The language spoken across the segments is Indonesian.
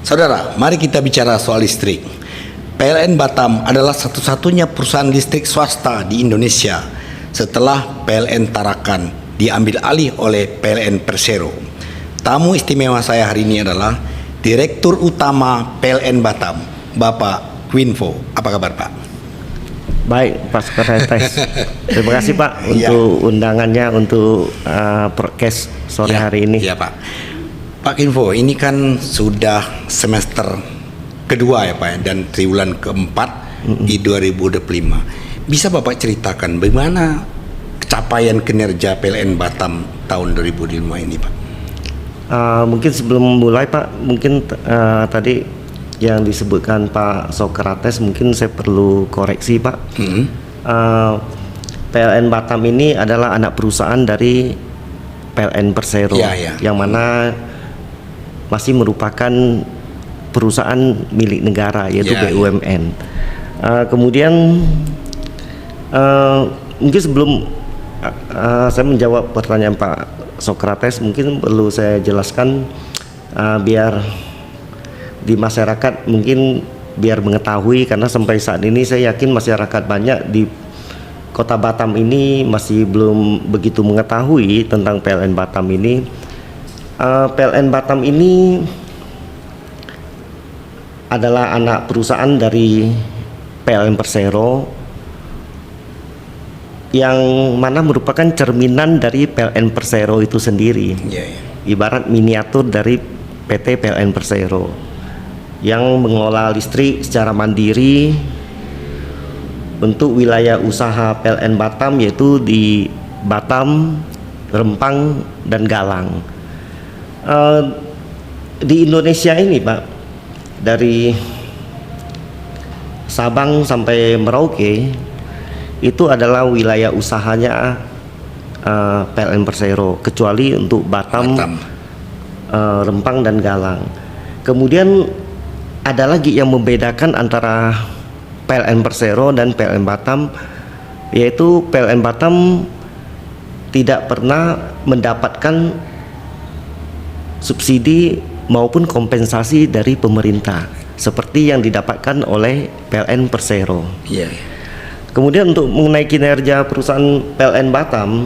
Saudara, mari kita bicara soal listrik. PLN Batam adalah satu-satunya perusahaan listrik swasta di Indonesia setelah PLN Tarakan diambil alih oleh PLN Persero. Tamu istimewa saya hari ini adalah Direktur Utama PLN Batam, Bapak Quinfo. Apa kabar, Pak? Baik, Pak Sekretaris. Terima kasih, Pak, untuk undangannya untuk podcast sore hari ini. Iya, Pak. Pak Quinfo, ini kan sudah semester kedua ya, Pak, dan triwulan keempat di 2025. Bisa Bapak ceritakan bagaimana capaian kinerja PLN Batam tahun 2025 ini, Pak? Mungkin sebelum mulai, Pak, mungkin tadi yang disebutkan Pak Sokrates, mungkin saya perlu koreksi, Pak. PLN Batam ini adalah anak perusahaan dari PLN Persero, yang mana masih merupakan perusahaan milik negara, yaitu BUMN. Kemudian mungkin sebelum saya menjawab pertanyaan Pak Sokrates, mungkin perlu saya jelaskan biar di masyarakat mungkin biar mengetahui, karena sampai saat ini saya yakin masyarakat banyak di Kota Batam ini masih belum begitu mengetahui tentang PLN Batam ini. PLN Batam ini adalah anak perusahaan dari PLN Persero yang mana merupakan cerminan dari PLN Persero itu sendiri. Ibarat miniatur dari PT PLN Persero yang mengelola listrik secara mandiri untuk wilayah usaha PLN Batam, yaitu di Batam, Rempang, dan Galang. Di Indonesia ini, Pak, dari Sabang sampai Merauke itu adalah wilayah usahanya PLN Persero, kecuali untuk Batam. Rempang, dan Galang. Kemudian ada lagi yang membedakan antara PLN Persero dan PLN Batam, yaitu PLN Batam tidak pernah mendapatkan subsidi maupun kompensasi dari pemerintah seperti yang didapatkan oleh PLN Persero. Kemudian untuk mengenai kinerja perusahaan PLN Batam,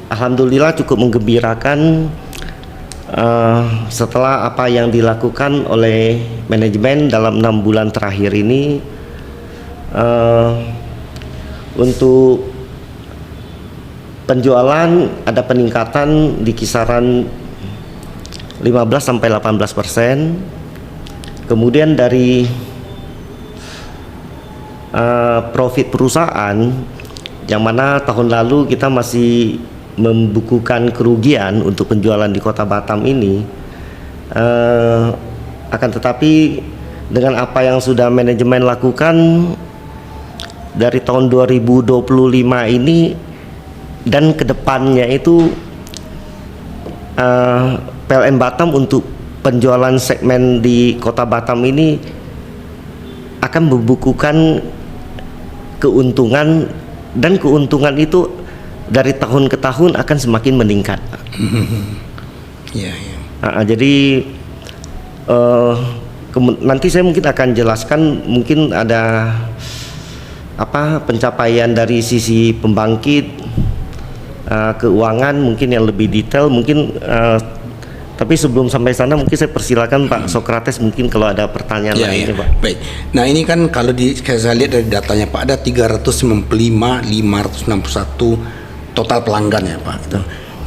alhamdulillah cukup menggembirakan. Setelah apa yang dilakukan oleh manajemen dalam 6 bulan terakhir ini, untuk penjualan ada peningkatan di kisaran 15-18%. Kemudian dari profit perusahaan, yang mana tahun lalu kita masih membukukan kerugian untuk penjualan di Kota Batam ini, akan tetapi dengan apa yang sudah manajemen lakukan dari tahun 2025 ini dan kedepannya itu, PLN Batam untuk penjualan segmen di Kota Batam ini akan membukukan keuntungan, dan keuntungan itu dari tahun ke tahun akan semakin meningkat. Jadi nanti saya mungkin akan jelaskan, mungkin ada apa pencapaian dari sisi pembangkit, keuangan mungkin yang lebih detail mungkin, tapi sebelum sampai sana mungkin saya persilakan Pak Sokrates, mungkin kalau ada pertanyaan lainnya, Pak. Baik. Nah, ini kan kalau saya lihat dari datanya, Pak, ada 395.561 total pelanggan ya, Pak.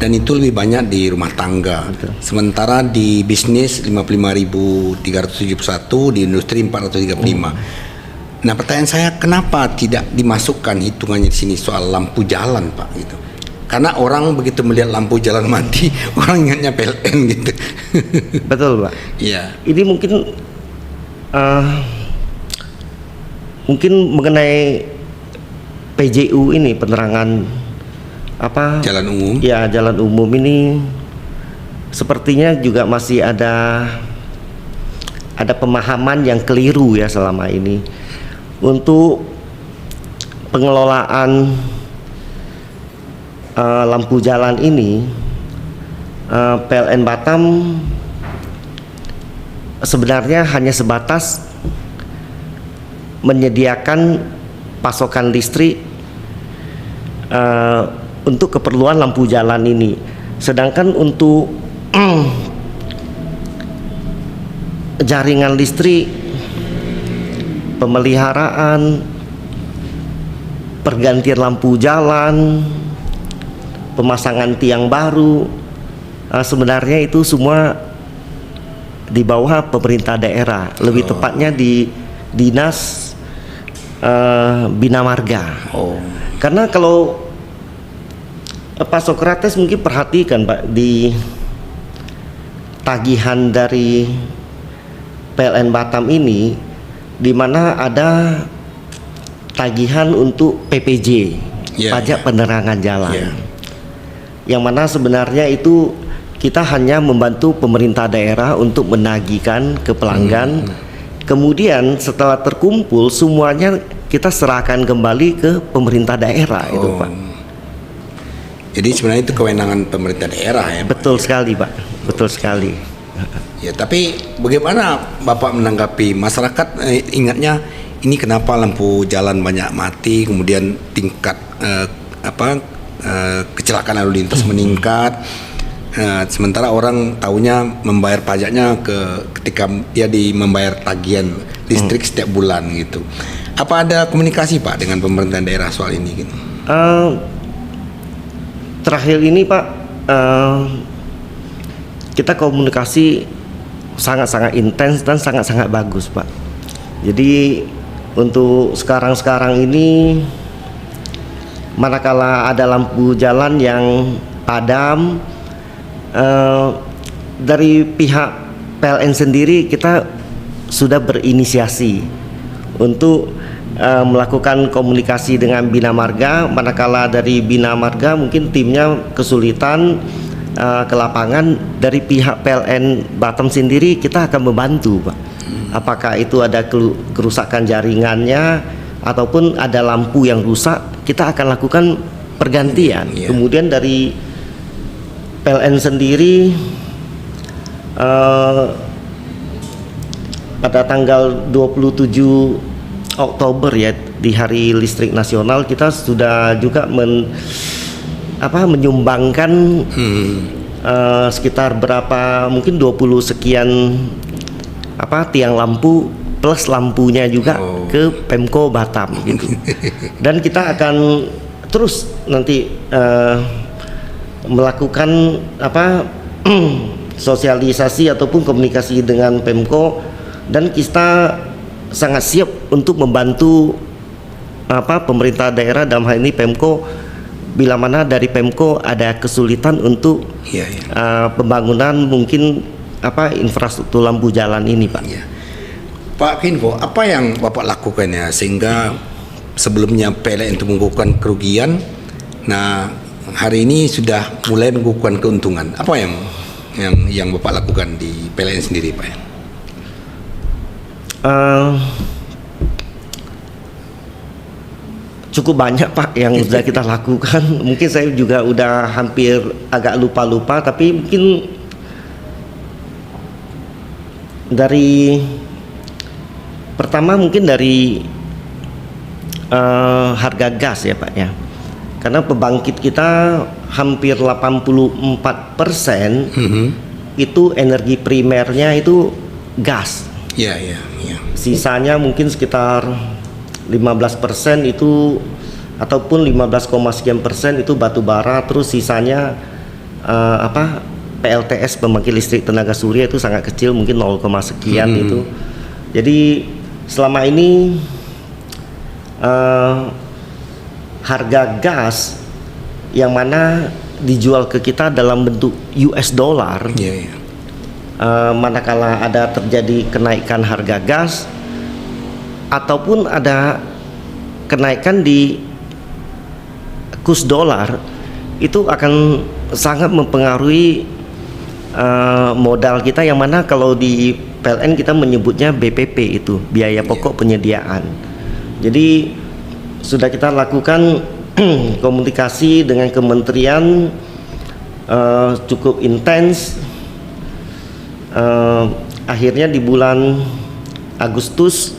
Dan itu lebih banyak di rumah tangga. Sementara di bisnis 55.371, di industri 435. Nah, pertanyaan saya, kenapa tidak dimasukkan hitungannya di sini soal lampu jalan, Pak, gitu? Karena orang begitu melihat lampu jalan mati, orang ingatnya PLN gitu. Betul, Pak. Iya. Ini mungkin mengenai PJU ini, penerangan apa? Jalan umum. Ya, jalan umum ini sepertinya juga masih ada pemahaman yang keliru ya selama ini. Untuk pengelolaan lampu jalan ini, PLN Batam sebenarnya hanya sebatas menyediakan pasokan listrik untuk keperluan lampu jalan ini. Sedangkan untuk jaringan listrik, pemeliharaan, pergantian lampu jalan, pemasangan tiang baru, sebenarnya itu semua di bawah pemerintah daerah, lebih tepatnya di dinas Bina Marga. Karena kalau Pak Sokrates mungkin perhatikan Pak, di tagihan dari PLN Batam ini, di mana ada tagihan untuk PPJ, pajak penerangan jalan, yang mana sebenarnya itu kita hanya membantu pemerintah daerah untuk menagihkan ke pelanggan. Kemudian setelah terkumpul semuanya kita serahkan kembali ke pemerintah daerah itu Pak. Jadi sebenarnya itu kewenangan pemerintah daerah ya. Betul sekali Pak, betul sekali. Ya, tapi bagaimana Bapak menanggapi masyarakat ingatnya ini kenapa lampu jalan banyak mati, kemudian tingkat kecelakaan lalu lintas meningkat, sementara orang tahunya membayar pajaknya ketika dia membayar tagihan listrik setiap bulan gitu. Apa ada komunikasi Pak dengan pemerintah daerah soal ini gitu? Terakhir ini Pak, kita komunikasi sangat-sangat intens dan sangat-sangat bagus Pak. Jadi untuk sekarang ini, manakala ada lampu jalan yang padam, dari pihak PLN sendiri kita sudah berinisiasi untuk melakukan komunikasi dengan Bina Marga. Manakala dari Bina Marga mungkin timnya kesulitan ke lapangan, dari pihak PLN Batam sendiri kita akan membantu Pak. Apakah itu ada kerusakan jaringannya ataupun ada lampu yang rusak, kita akan lakukan pergantian. Kemudian dari PLN sendiri pada tanggal 27 Oktober ya, di Hari Listrik Nasional, kita sudah juga menyumbangkan sekitar berapa, mungkin 20 sekian tiang lampu plus lampunya juga ke Pemko Batam gitu. Dan kita akan terus nanti melakukan sosialisasi ataupun komunikasi dengan Pemko, dan kita sangat siap untuk membantu pemerintah daerah, dalam hal ini Pemko, bila mana dari Pemko ada kesulitan untuk pembangunan mungkin infrastruktur lampu jalan ini Pak. Pak Kinfo, apa yang Bapak lakukan ya sehingga sebelumnya PLN itu mengukuhkan kerugian, nah hari ini sudah mulai mengukuhkan keuntungan? Apa yang Bapak lakukan di PLN sendiri Pak? Cukup banyak Pak yang sudah kita lakukan. Mungkin saya juga udah hampir agak lupa, tapi mungkin dari pertama mungkin dari harga gas ya Pak ya, karena pembangkit kita hampir 84% itu energi primernya itu gas. Sisanya mungkin sekitar 15% itu, ataupun 15, sekian persen itu batu bara, terus sisanya PLTS, pembangkit listrik tenaga surya, itu sangat kecil, mungkin 0, sekian itu. Jadi selama ini harga gas yang mana dijual ke kita dalam bentuk US dollar, manakala ada terjadi kenaikan harga gas ataupun ada kenaikan di kurs dolar, itu akan sangat mempengaruhi modal kita, yang mana kalau di PLN kita menyebutnya BPP, itu biaya pokok penyediaan. Jadi sudah kita lakukan komunikasi dengan Kementerian cukup intens. Akhirnya di bulan Agustus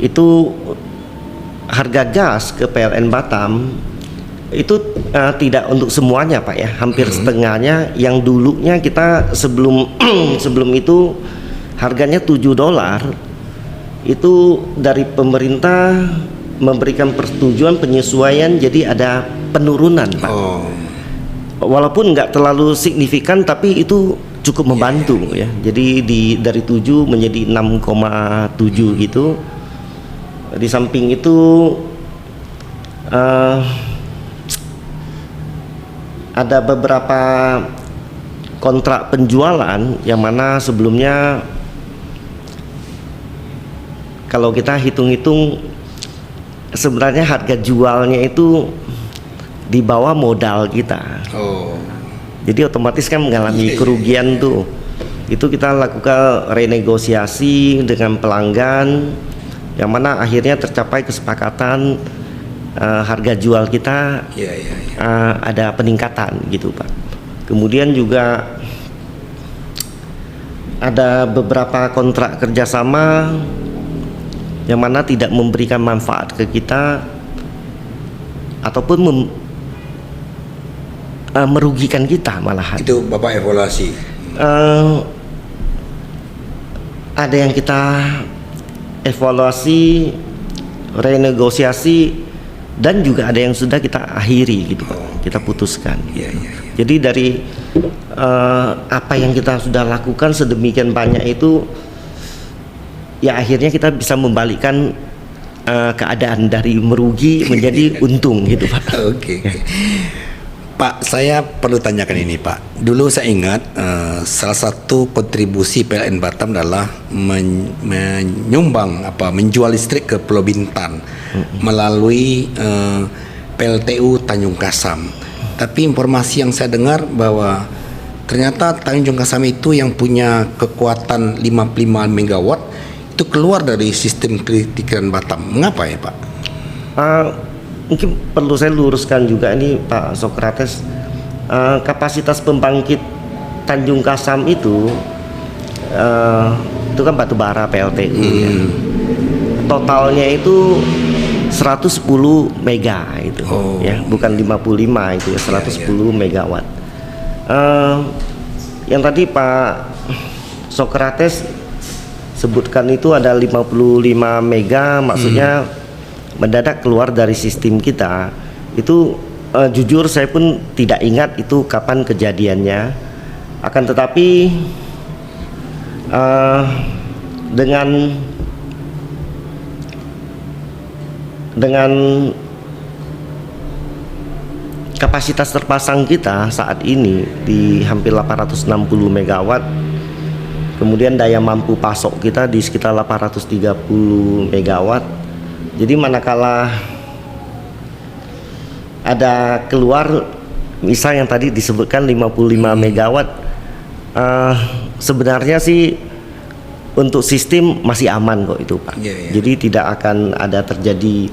itu harga gas ke PLN Batam itu tidak untuk semuanya Pak ya, hampir setengahnya. Yang dulunya kita sebelum sebelum itu harganya $7, itu dari pemerintah memberikan persetujuan penyesuaian, jadi ada penurunan Pak. Walaupun nggak terlalu signifikan, tapi itu cukup membantu ya. Jadi dari 7 menjadi 6,7 gitu. Di samping itu ada beberapa kontrak penjualan yang mana sebelumnya kalau kita hitung-hitung sebenarnya harga jualnya itu di bawah modal kita. Jadi otomatis kan mengalami kerugian tuh. Itu kita lakukan renegosiasi dengan pelanggan, yang mana akhirnya tercapai kesepakatan harga jual kita ada peningkatan gitu Pak. Kemudian juga ada beberapa kontrak kerjasama yang mana tidak memberikan manfaat ke kita ataupun merugikan kita malahan. Itu Bapak evaluasi? Ada yang kita evaluasi, renegosiasi, dan juga ada yang sudah kita akhiri gitu Pak. Kita putuskan. Jadi dari apa yang kita sudah lakukan sedemikian banyak itu, ya akhirnya kita bisa membalikkan keadaan dari merugi menjadi untung gitu Pak. Oke. Pak, saya perlu tanyakan ini Pak. Dulu saya ingat salah satu kontribusi PLN Batam adalah menjual listrik ke Pulau Bintan melalui PLTU Tanjung Kasam. Tapi informasi yang saya dengar bahwa ternyata Tanjung Kasam itu yang punya kekuatan 55 megawatt itu keluar dari sistem kelistrikan Batam. Mengapa ya Pak? Mungkin perlu saya luruskan juga ini Pak Sokrates, kapasitas pembangkit Tanjung Kasam itu kan batu bara PLTU ya. Totalnya itu 110 mega itu ya, bukan 55 itu ya, 110 megawatt. Yang tadi Pak Sokrates sebutkan itu ada 55 mega, maksudnya mendadak keluar dari sistem kita. Itu jujur saya pun tidak ingat itu kapan kejadiannya. Akan tetapi dengan kapasitas terpasang kita saat ini di hampir 860 megawatt, kemudian daya mampu pasok kita di sekitar 830 megawatt. Jadi manakala ada keluar misal yang tadi disebutkan 55 megawatt, sebenarnya sih untuk sistem masih aman kok itu Pak. Jadi tidak akan ada terjadi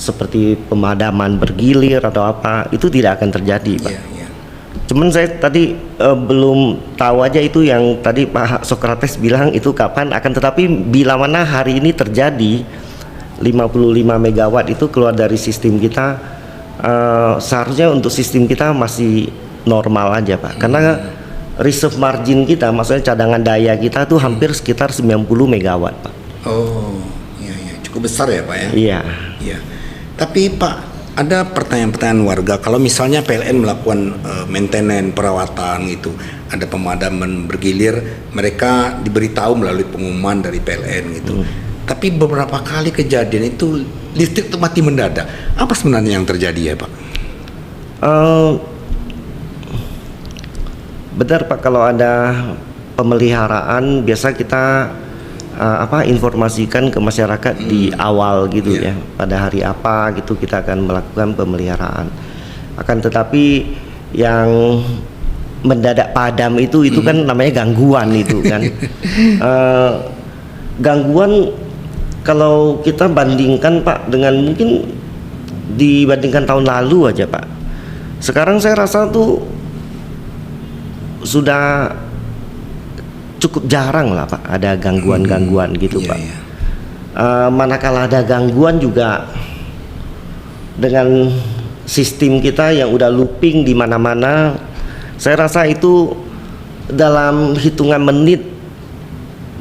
seperti pemadaman bergilir atau apa, itu tidak akan terjadi Pak. Cuman saya tadi belum tahu aja itu yang tadi Pak Sokrates bilang itu kapan, akan tetapi bila mana hari ini terjadi 55 megawatt itu keluar dari sistem kita, seharusnya untuk sistem kita masih normal aja Pak. Karena reserve margin kita, maksudnya cadangan daya kita tuh hampir sekitar 90 megawatt Pak. Cukup besar ya Pak ya? Iya. Tapi Pak, ada pertanyaan-pertanyaan warga, kalau misalnya PLN melakukan maintenance, perawatan gitu, ada pemadaman bergilir, mereka diberitahu melalui pengumuman dari PLN gitu. Tapi beberapa kali kejadian itu listrik itu mati mendadak. Apa sebenarnya yang terjadi ya Pak? Benar Pak, kalau ada pemeliharaan biasa kita informasikan ke masyarakat di awal gitu ya. Pada hari apa gitu kita akan melakukan pemeliharaan. Akan tetapi yang mendadak padam itu kan namanya gangguan itu kan. Gangguan kalau kita bandingkan Pak dengan mungkin dibandingkan tahun lalu aja Pak. Sekarang saya rasa tuh sudah cukup jarang lah Pak ada gangguan-gangguan gitu Iya, Pak. iya. Manakala ada gangguan juga dengan sistem kita yang udah looping di mana-mana, saya rasa itu dalam hitungan menit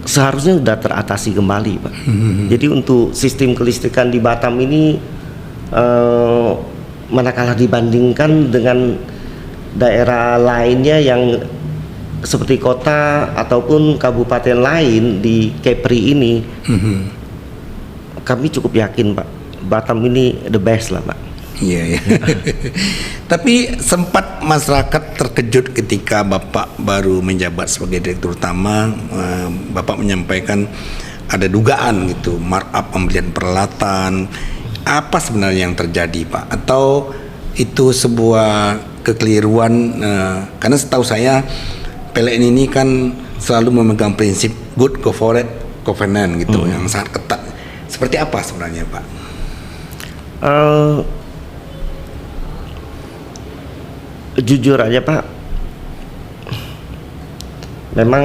seharusnya sudah teratasi kembali Pak. Jadi untuk sistem kelistrikan di Batam ini manakala dibandingkan dengan daerah lainnya yang seperti kota ataupun kabupaten lain di Kepri ini, kami cukup yakin Pak, Batam ini the best lah Pak. Iya, iya. Tapi sempat masyarakat terkejut ketika Bapak baru menjabat sebagai Direktur Utama. Bapak menyampaikan ada dugaan gitu, markup pembelian peralatan. Apa sebenarnya yang terjadi Pak? Atau itu sebuah kekeliruan? Karena setahu saya PLN ini kan selalu memegang prinsip good corporate governance gitu, yang sangat ketat. Seperti apa sebenarnya Pak? Jujur aja Pak, memang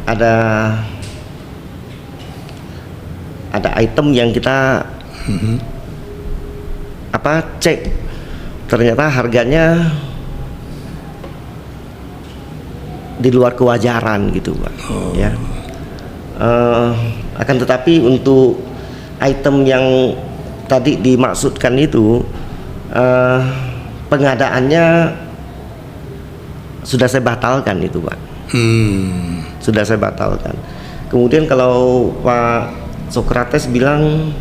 ada item yang kita cek, ternyata harganya di luar kewajaran gitu Pak. Ya. Akan tetapi untuk item yang tadi dimaksudkan itu, pengadaannya sudah saya batalkan itu Pak. Sudah saya batalkan. Kemudian kalau Pak Sokrates bilang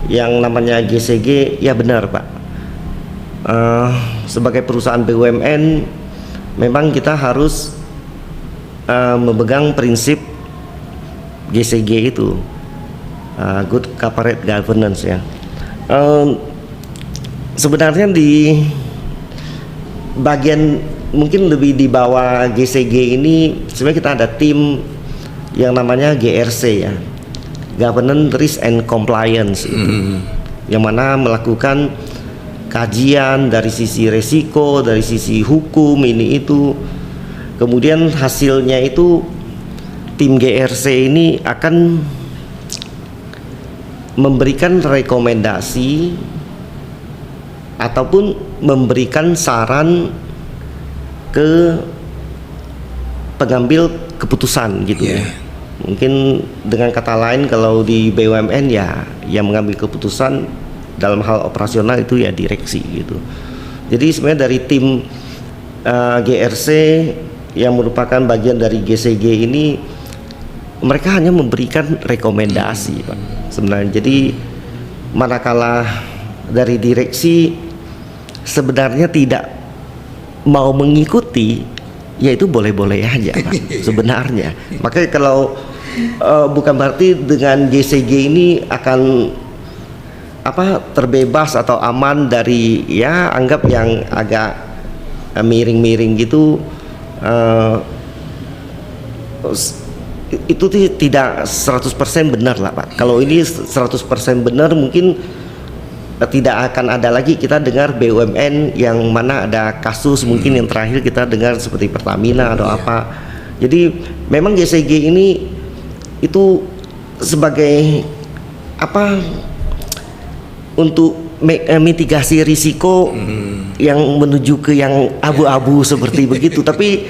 yang namanya GCG, ya benar Pak. Sebagai perusahaan BUMN memang kita harus memegang prinsip GCG itu, good corporate governance ya. Sebenarnya di bagian mungkin lebih di bawah GCG ini sebenarnya kita ada tim yang namanya GRC ya, Governance Risk and Compliance itu, yang mana melakukan kajian dari sisi resiko, dari sisi hukum ini itu. Kemudian hasilnya itu tim GRC ini akan memberikan rekomendasi ataupun memberikan saran ke pengambil keputusan gitu ya. Mungkin dengan kata lain kalau di BUMN ya yang mengambil keputusan dalam hal operasional itu ya direksi gitu. Jadi sebenarnya dari tim GRC yang merupakan bagian dari GCG ini, mereka hanya memberikan rekomendasi Pak sebenarnya. Jadi manakala dari direksi sebenarnya tidak mau mengikuti, ya itu boleh-boleh aja Pak sebenarnya. Makanya kalau bukan berarti dengan GCG ini akan terbebas atau aman dari ya anggap yang agak miring-miring gitu. Itu tidak 100% benar lah Pak. Kalau ini 100% benar, mungkin tidak akan ada lagi kita dengar BUMN yang mana ada kasus mungkin yang terakhir kita dengar seperti Pertamina atau apa. Jadi memang GCG ini itu sebagai untuk mitigasi risiko yang menuju ke yang abu-abu seperti begitu. Tapi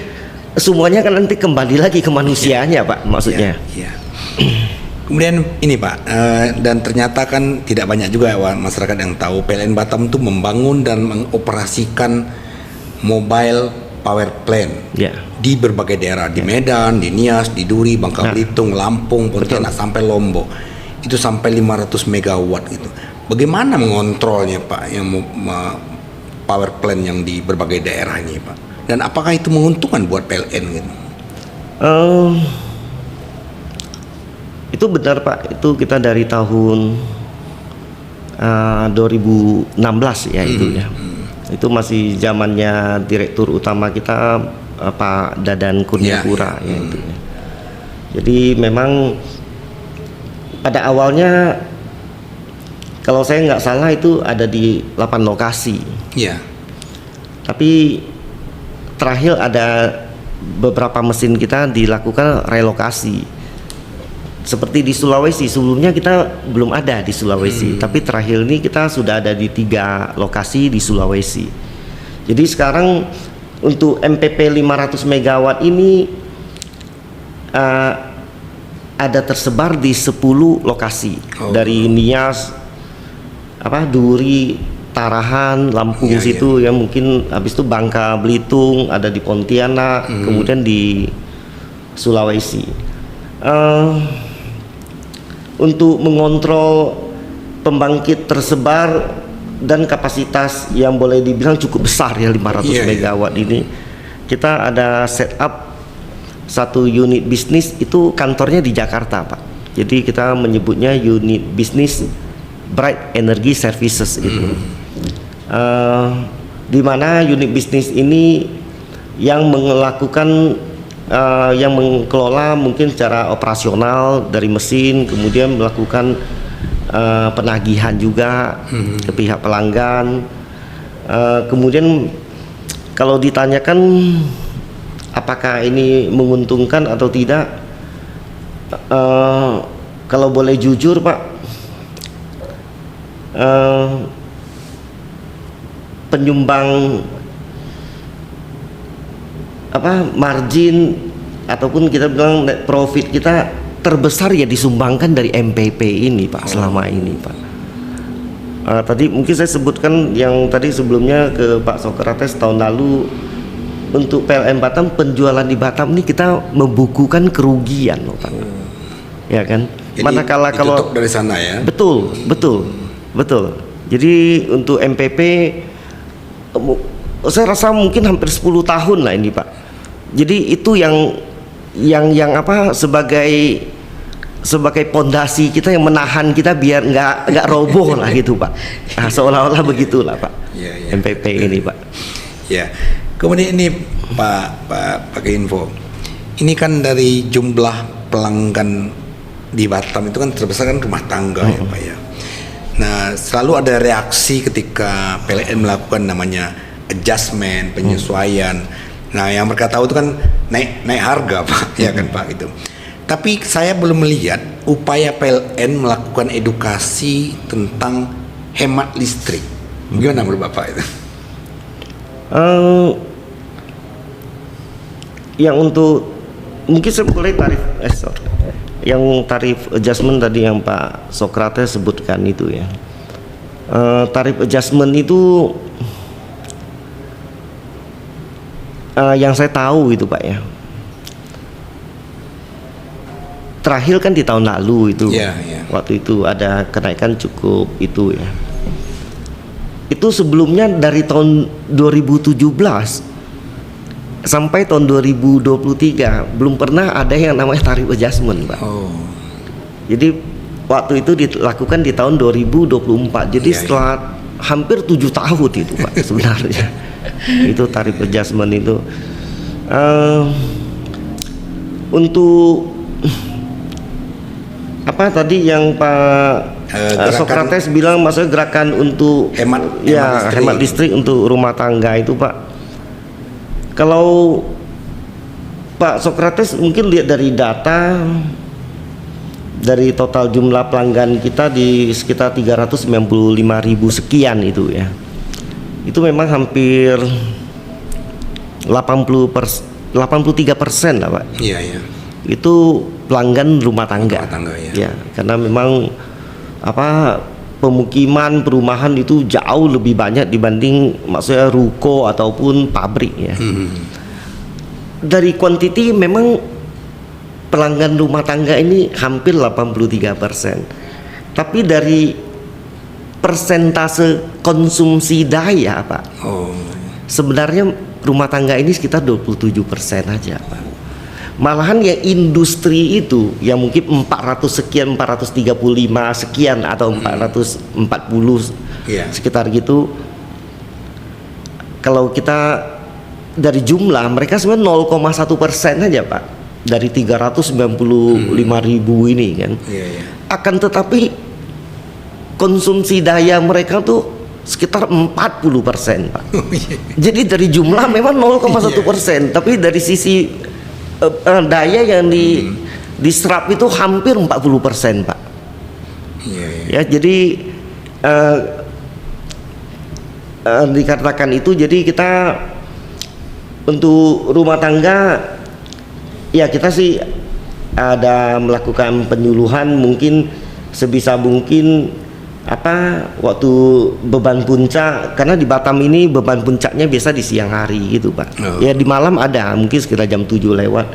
semuanya kan nanti kembali lagi ke manusianya Pak, maksudnya. Ya. Kemudian ini Pak, dan ternyata kan tidak banyak juga masyarakat yang tahu PLN Batam itu membangun dan mengoperasikan mobile power plant di berbagai daerah, di Medan, di Nias, di Duri, Bangka Belitung, Lampung, Pontianak sampai Lombok. Itu sampai 500 megawatt gitu. Bagaimana mengontrolnya Pak yang power plant yang di berbagai daerah ini Pak? Dan apakah itu menguntungkan buat PLN gitu? Itu benar Pak, itu kita dari tahun 2016 ya itu ya. Itu masih zamannya Direktur Utama kita Pak Dadan Kurniapura ya itu ya. Jadi memang pada awalnya kalau saya nggak salah itu ada di 8 lokasi. Tapi terakhir ada beberapa mesin kita dilakukan relokasi. Seperti di Sulawesi, sebelumnya kita belum ada di Sulawesi, tapi terakhir ini kita sudah ada di 3 lokasi di Sulawesi. Jadi sekarang untuk MPP 500 MW ini ada tersebar di 10 lokasi. Dari Nias, Duri, Tarahan, Lampung situ ya, mungkin habis itu Bangka Belitung, ada di Pontianak, kemudian di Sulawesi. Untuk mengontrol pembangkit tersebar dan kapasitas yang boleh dibilang cukup besar ya, 500 megawatt ini, kita ada setup satu unit bisnis, itu kantornya di Jakarta, Pak. Jadi kita menyebutnya unit bisnis Bright Energy Services itu. Di mana unit bisnis ini yang melakukan yang mengelola mungkin secara operasional dari mesin, kemudian melakukan penagihan juga ke pihak pelanggan. Kemudian kalau ditanyakan apakah ini menguntungkan atau tidak, kalau boleh jujur, Pak, penyumbang margin ataupun kita bilang net profit kita terbesar ya disumbangkan dari MPP ini, Pak, selama ini, Pak. Tadi mungkin saya sebutkan yang tadi sebelumnya ke Pak Sokrates, tahun lalu untuk PLN Batam, penjualan di Batam ini kita membukukan kerugian loh, Pak. Ya kan? Jadi manakala kalau dari sana ya. Betul. Jadi untuk MPP saya rasa mungkin hampir 10 tahun lah ini, Pak. Jadi itu yang sebagai pondasi kita, yang menahan kita biar nggak roboh lah gitu, Pak. Nah, seolah-olah begitulah, Pak. MPP ini, Pak. Ya. Kemudian ini Pak info. Ini kan dari jumlah pelanggan di Batam itu kan terbesar kan rumah tangga ya, Pak ya. Nah, selalu ada reaksi ketika PLN melakukan namanya adjustment, penyesuaian. Nah, yang mereka tahu itu kan naik harga, Pak, ya kan, Pak, gitu. Tapi saya belum melihat upaya PLN melakukan edukasi tentang hemat listrik. Gimana menurut Bapak itu? Yang untuk mungkin saya mulai yang tarif adjustment tadi yang Pak Sokrates sebutkan itu ya. Tarif adjustment itu yang saya tahu itu, Pak ya, terakhir kan di tahun lalu itu, waktu itu ada kenaikan cukup itu ya. Itu sebelumnya dari tahun 2017 sampai tahun 2023 belum pernah ada yang namanya tarif adjustment, Pak. Jadi waktu itu dilakukan di tahun 2024. Jadi setelah hampir 7 tahun itu, Pak, sebenarnya. Itu tarif adjustment itu. Untuk apa tadi yang Pak Sokrates bilang, maksudnya gerakan untuk hemat listrik untuk rumah tangga itu, Pak. Kalau Pak Sokrates mungkin lihat dari data, dari total jumlah pelanggan kita di sekitar 395.000 sekian itu ya. Itu memang hampir 83% lah, Pak. Iya. Itu pelanggan rumah tangga ya, karena memang pemukiman perumahan itu jauh lebih banyak dibanding maksudnya ruko ataupun pabrik ya. Dari kuantiti memang pelanggan rumah tangga ini hampir 83%, tapi dari persentase konsumsi daya, Pak, sebenarnya rumah tangga ini sekitar 27% aja, Pak. Malahan yang industri itu yang mungkin 400 sekian, 435 sekian atau 440 sekitar gitu. Kalau kita dari jumlah mereka sebenarnya 0,1% aja, Pak, dari 395.000 ini kan. Akan tetapi konsumsi daya mereka tuh sekitar 40%, Pak. Jadi dari jumlah memang 0,1%, tapi dari sisi daya yang diserap itu hampir 40%, Pak. Ya, jadi dikatakan itu, jadi kita untuk rumah tangga ya kita sih ada melakukan penyuluhan mungkin sebisa mungkin waktu beban puncak, karena di Batam ini beban puncaknya biasa di siang hari gitu, Pak. Ya di malam ada mungkin sekitar jam 7 lewat.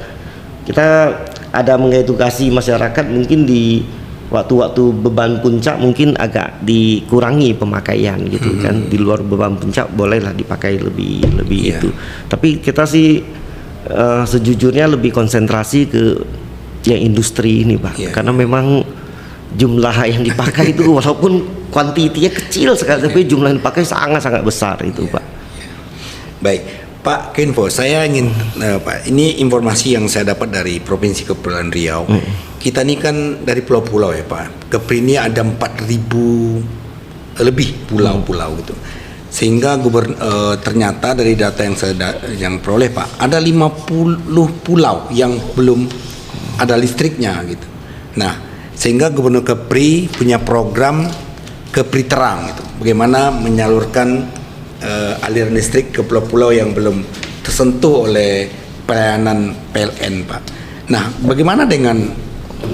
Kita ada mengedukasi masyarakat mungkin di waktu-waktu beban puncak mungkin agak dikurangi pemakaian gitu kan. Di luar beban puncak bolehlah dipakai lebih itu. Tapi kita sih sejujurnya lebih konsentrasi ke yang industri ini, Pak. Karena memang jumlah yang dipakai itu walaupun kuantitinya kecil sekali, tapi jumlah yang dipakai sangat-sangat besar itu, Pak. Baik, Pak Kenvo, saya ingin Pak, ini informasi yang saya dapat dari Provinsi Kepulauan Riau. Kita ini kan dari pulau-pulau ya, Pak. Kepri ini ada 4.000 lebih pulau-pulau gitu. Sehingga ternyata dari data yang yang peroleh, Pak, ada 50 pulau yang belum ada listriknya gitu. Nah, sehingga Gubernur Kepri punya program Kepri Terang gitu. Bagaimana menyalurkan aliran listrik ke pulau-pulau yang belum tersentuh oleh pelayanan PLN, Pak. Nah, bagaimana dengan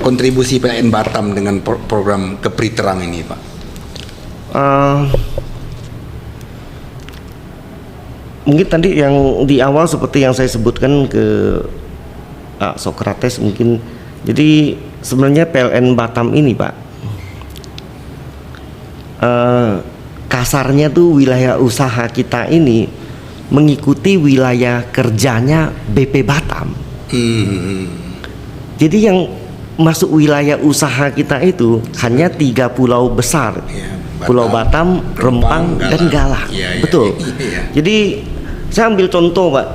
kontribusi PLN Batam dengan program Kepri Terang ini, Pak? Mungkin tadi yang di awal seperti yang saya sebutkan ke Sokrates mungkin. Jadi sebenarnya PLN Batam ini, Pak, kasarnya tuh wilayah usaha kita ini mengikuti wilayah kerjanya BP Batam. Jadi yang masuk wilayah usaha kita itu hanya 3 pulau besar, Pulau Batam, Rempang, dan Galang. Betul. Jadi saya ambil contoh, Pak,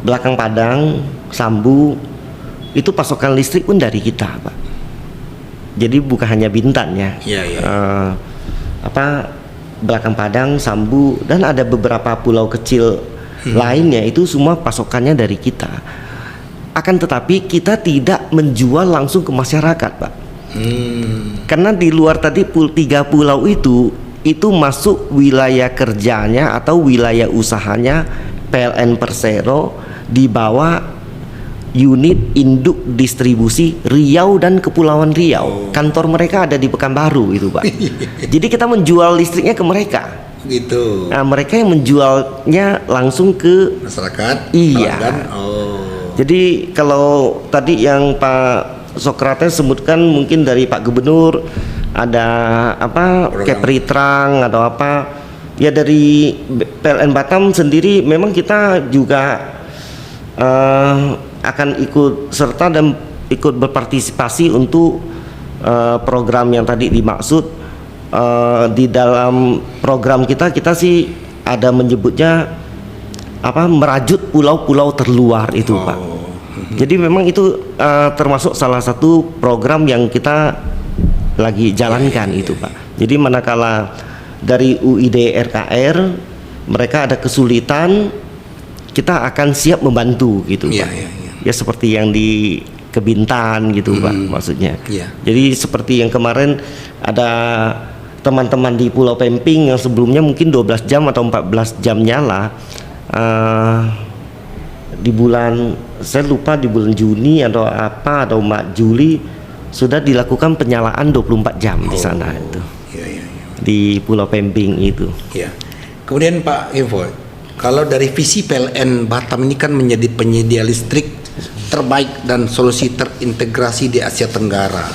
Belakang Padang, Sambu, itu pasokan listrik pun dari kita, Pak. Jadi bukan hanya Bintan ya. Belakang Padang, Sambu, dan ada beberapa pulau kecil lainnya itu semua pasokannya dari kita. Akan tetapi kita tidak menjual langsung ke masyarakat, Pak. Karena di luar tadi 3 pulau itu masuk wilayah kerjanya atau wilayah usahanya PLN Persero di bawah unit induk distribusi Riau dan Kepulauan Riau. Kantor mereka ada di Pekanbaru itu, Pak. Jadi kita menjual listriknya ke mereka. Gitu. Nah, mereka yang menjualnya langsung ke masyarakat. Iya. Jadi kalau tadi yang Pak Sokrates sebutkan mungkin dari Pak Gubernur ada Kepri Terang atau ya dari PLN Batam sendiri memang kita juga akan ikut serta dan ikut berpartisipasi untuk program yang tadi dimaksud. Di dalam program kita sih ada menyebutnya merajut pulau-pulau terluar itu, Pak. Jadi memang itu termasuk salah satu program yang kita lagi jalankan itu, Pak. Jadi manakala dari UID RKR mereka ada kesulitan, kita akan siap membantu gitu, Pak. Ya seperti yang di Kebintan gitu, Pak, maksudnya. Jadi seperti yang kemarin ada teman-teman di Pulau Pemping yang sebelumnya mungkin 12 jam atau 14 jam nyala. Di bulan, saya lupa di bulan Juni atau Juli sudah dilakukan penyalaan 24 jam di sana itu. Di Pulau Pemping itu. Kemudian Pak Info, kalau dari visi PLN Batam ini kan menjadi penyedia listrik terbaik dan solusi terintegrasi di Asia Tenggara.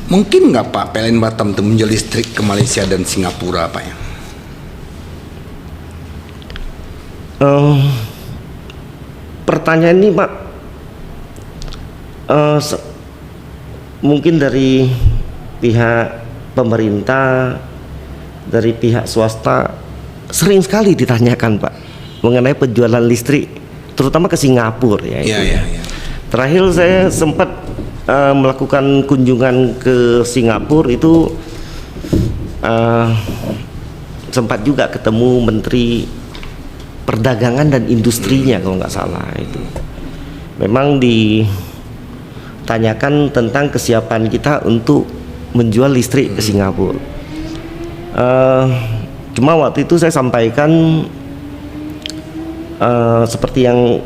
Mungkin nggak Pak PLN Batam itu menjual listrik ke Malaysia dan Singapura, Pak ya? Pertanyaan ini, Pak, mungkin dari pihak pemerintah, dari pihak swasta sering sekali ditanyakan, Pak, mengenai penjualan listrik, terutama ke Singapura ya. Terakhir saya sempat melakukan kunjungan ke Singapura itu sempat juga ketemu Menteri Perdagangan dan Industrinya kalau nggak salah itu. Memang ditanyakan tentang kesiapan kita untuk menjual listrik ke Singapura. Cuma waktu itu saya sampaikan seperti yang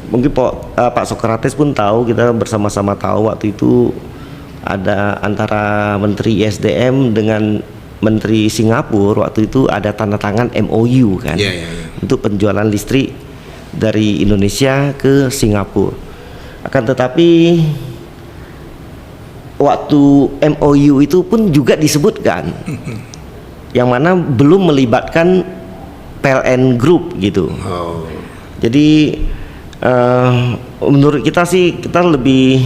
mungkin Pak Sokrates pun tahu, kita bersama-sama tahu waktu itu ada antara Menteri ISDM dengan Menteri Singapura waktu itu ada tanda tangan MOU kan, untuk penjualan listrik dari Indonesia ke Singapura. Akan tetapi waktu MOU itu pun juga disebutkan yang mana belum melibatkan PLN Group gitu. Jadi menurut kita sih, kita lebih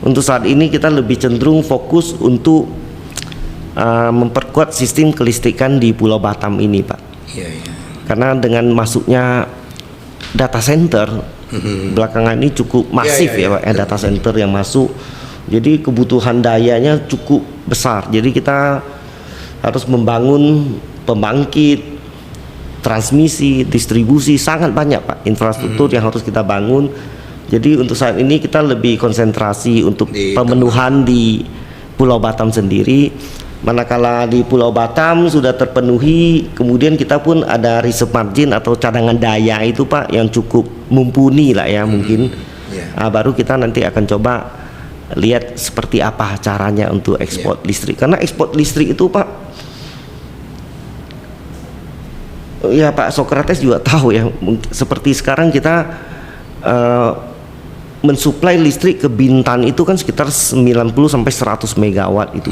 untuk saat ini kita lebih cenderung fokus untuk memperkuat sistem kelistrikan di Pulau Batam ini, Pak. Karena dengan masuknya data center belakangan ini cukup masif ya Pak, data center yang masuk. Jadi kebutuhan dayanya cukup besar. Jadi kita harus membangun pembangkit, transmisi, distribusi, sangat banyak Pak infrastruktur yang harus kita bangun. Jadi untuk saat ini kita lebih konsentrasi untuk pemenuhan di Pulau Batam sendiri. Manakala di Pulau Batam sudah terpenuhi, kemudian kita pun ada reserve margin atau cadangan daya itu Pak yang cukup mumpuni lah ya mungkin. Baru kita nanti akan coba lihat seperti apa caranya untuk ekspor listrik. Karena ekspor listrik itu Pak, ya Pak Sokrates juga tahu ya, seperti sekarang kita mensuplai listrik ke Bintan itu kan sekitar 90 sampai 100 megawatt itu.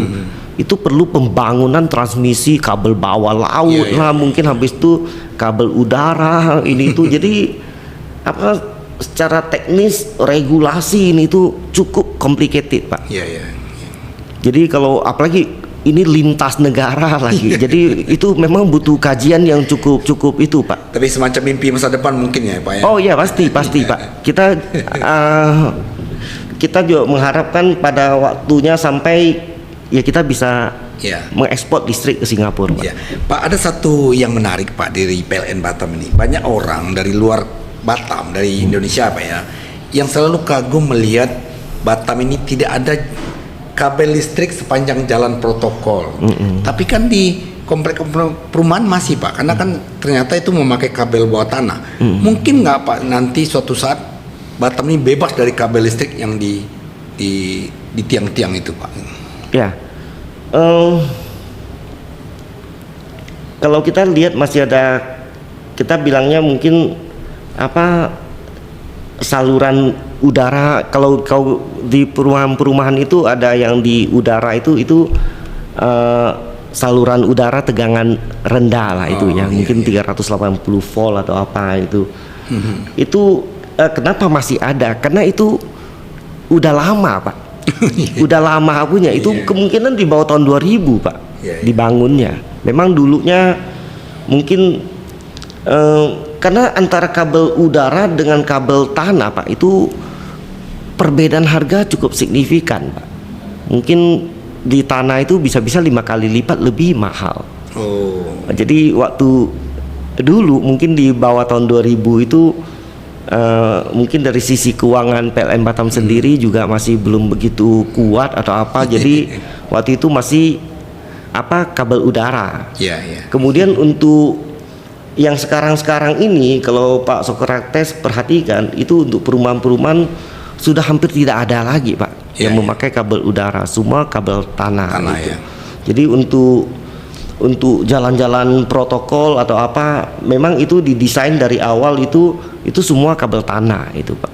Itu perlu pembangunan transmisi kabel bawah laut lah, mungkin habis itu kabel udara ini itu. Jadi apa secara teknis regulasi ini itu cukup complicated Pak. Jadi kalau apalagi ini lintas negara lagi. Jadi itu memang butuh kajian yang cukup itu Pak. Tapi semacam mimpi masa depan mungkin ya Pak ya. Oh iya pasti Pak. Kita juga mengharapkan pada waktunya sampai ya kita bisa mengekspor listrik ke Singapura Pak. Pak, ada satu yang menarik Pak dari PLN Batam ini. Banyak orang dari luar Batam, dari Indonesia Pak ya, yang selalu kagum melihat Batam ini tidak ada kabel listrik sepanjang jalan protokol. Tapi kan di komplek perumahan masih Pak, karena kan ternyata itu memakai kabel bawah tanah. Mungkin nggak Pak nanti suatu saat Batam ini bebas dari kabel listrik yang di tiang-tiang itu Pak? Ya, kalau kita lihat masih ada, kita bilangnya mungkin apa, saluran udara. Kalau di perumahan itu ada yang di udara itu saluran udara tegangan rendah lah itu mungkin 380 volt atau apa itu. Itu kenapa masih ada? Karena itu udah lama Pak. Udah lama punya itu, kemungkinan di bawah tahun 2000 Pak dibangunnya. Memang dulunya mungkin karena antara kabel udara dengan kabel tanah Pak itu perbedaan harga cukup signifikan Pak. Mungkin di tanah itu bisa-bisa 5 kali lipat lebih mahal. Jadi waktu dulu mungkin di bawah tahun 2000 itu mungkin dari sisi keuangan PLN Batam sendiri juga masih belum begitu kuat atau apa. Jadi waktu itu masih kabel udara. Kemudian untuk yang sekarang ini kalau Pak Sokrates perhatikan itu untuk perumahan-perumahan sudah hampir tidak ada lagi Pak yang memakai kabel udara, semua kabel tanah itu. Jadi untuk jalan-jalan protokol atau apa memang itu didesain dari awal itu semua kabel tanah itu Pak.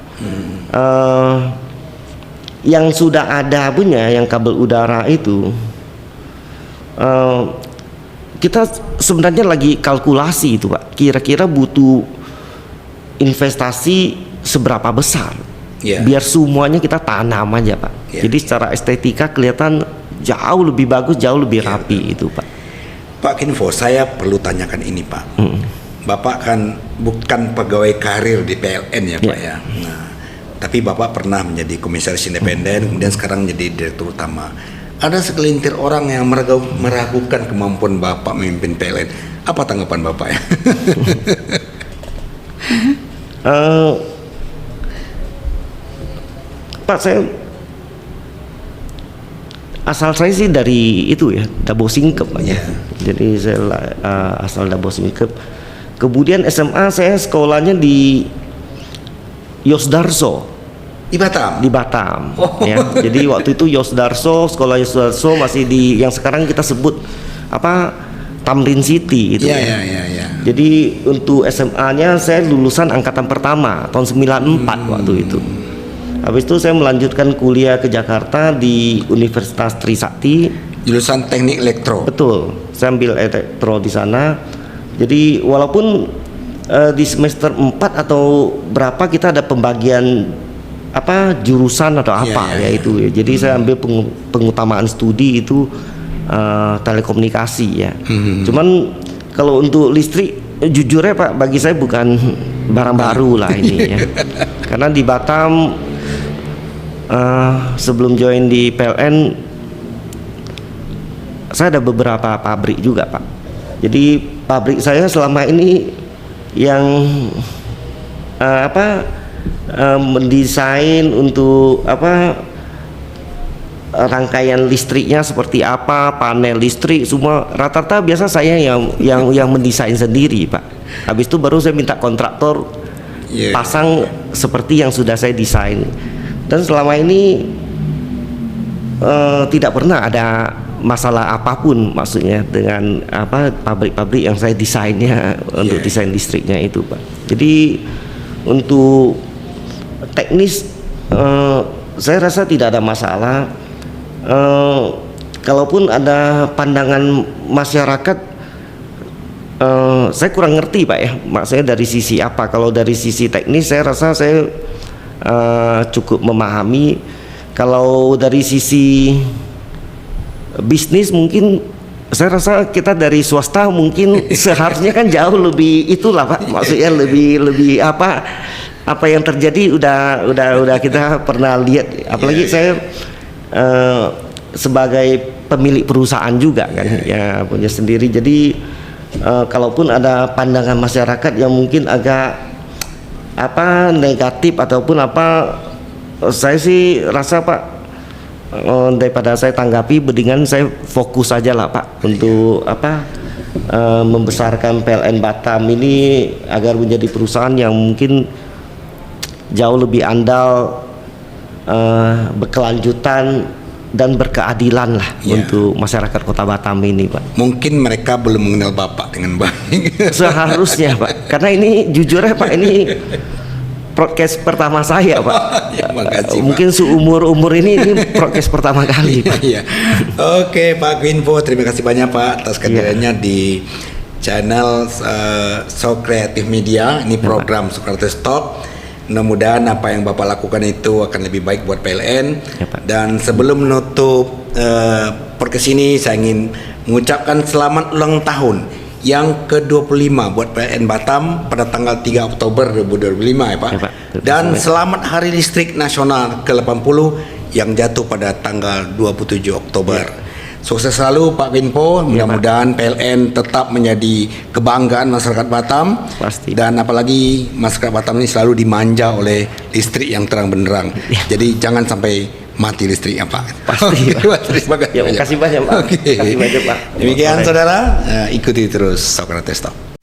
Yang sudah ada punya yang kabel udara itu kita sebenarnya lagi kalkulasi itu Pak, kira-kira butuh investasi seberapa besar biar semuanya kita tanam aja Pak. Jadi secara estetika kelihatan jauh lebih bagus, jauh lebih rapi itu Pak. Pak Kinfo, saya perlu tanyakan ini Pak. Bapak kan bukan pegawai karir di PLN ya Pak ya. Nah, tapi Bapak pernah menjadi komisaris independen, kemudian sekarang menjadi direktur utama. ada segelintir orang yang meragukan kemampuan Bapak memimpin PLN. Apa tanggapan Bapak ya? Pak, asal saya sih dari itu ya, Dabo Singkep Pak ya. Jadi saya asal Dabo Singkep. Kemudian SMA saya sekolahnya di Yosdarso. Di Batam? Di Batam ya. Jadi waktu itu Yosdarso, sekolah Yosdarso masih di yang sekarang kita sebut apa, Tamrin City itu ya. Jadi untuk SMA-nya saya lulusan angkatan pertama tahun 94 waktu itu. Habis itu saya melanjutkan kuliah ke Jakarta di Universitas Trisakti. Jurusan Teknik Elektro. Betul, saya ambil elektro di sana. Jadi walaupun di semester 4 atau berapa kita ada pembagian apa jurusan atau apa ya itu ya. Jadi saya ambil pengutamaan studi itu telekomunikasi ya. Cuman kalau untuk listrik jujur ya Pak, bagi saya bukan barang baru lah ini ya. Karena di Batam sebelum join di PLN saya ada beberapa pabrik juga Pak. Jadi pabrik saya selama ini yang mendesain untuk apa rangkaian listriknya seperti apa, panel listrik semua rata-rata biasa saya yang mendesain sendiri Pak. Habis itu baru saya minta kontraktor pasang seperti yang sudah saya desain. Dan selama ini tidak pernah ada masalah apapun maksudnya dengan apa pabrik-pabrik yang saya desainnya untuk desain listriknya itu Pak. Jadi untuk teknis saya rasa tidak ada masalah. Kalaupun ada pandangan masyarakat saya kurang ngerti Pak ya, maksudnya dari sisi apa. Kalau dari sisi teknis saya rasa saya cukup memahami. Kalau dari sisi bisnis mungkin saya rasa kita dari swasta mungkin seharusnya kan jauh lebih itulah Pak, maksudnya lebih apa yang terjadi udah kita pernah lihat, apalagi saya sebagai pemilik perusahaan juga kan ya punya sendiri. Jadi kalaupun ada pandangan masyarakat yang mungkin agak negatif ataupun saya sih rasa Pak daripada saya tanggapi mendingan saya fokus aja lah Pak untuk membesarkan PLN Batam ini agar menjadi perusahaan yang mungkin jauh lebih andal, berkelanjutan dan berkeadilan lah untuk masyarakat Kota Batam ini Pak. Mungkin mereka belum mengenal Bapak dengan baik. Seharusnya Pak, karena ini jujur ya Pak, ini podcast pertama saya Pak. Makasih, mungkin Pak. seumur ini podcast pertama kali Pak. Oke Pak Gwinfo, terima kasih banyak Pak atas kehadirannya di channel So Creative Media. Ini program Socrates Talk. Mudah-mudahan apa yang Bapak lakukan itu akan lebih baik buat PLN. Dan sebelum menutup podcast ini, saya ingin mengucapkan selamat ulang tahun yang ke-25 buat PLN Batam pada tanggal 3 Oktober 2025 ya Pak. Dan selamat Hari Listrik Nasional ke-80 yang jatuh pada tanggal 27 Oktober. Sukses selalu Pak Gwinfo, mudah-mudahan PLN tetap menjadi kebanggaan masyarakat Batam. Pasti. Dan apalagi masyarakat Batam ini selalu dimanja oleh listrik yang terang benderang. Jadi jangan sampai mati listriknya Pak. Pasti. Terima kasih. Terima kasih banyak Pak. Demikian saudara, ikuti terus Socrates Talk.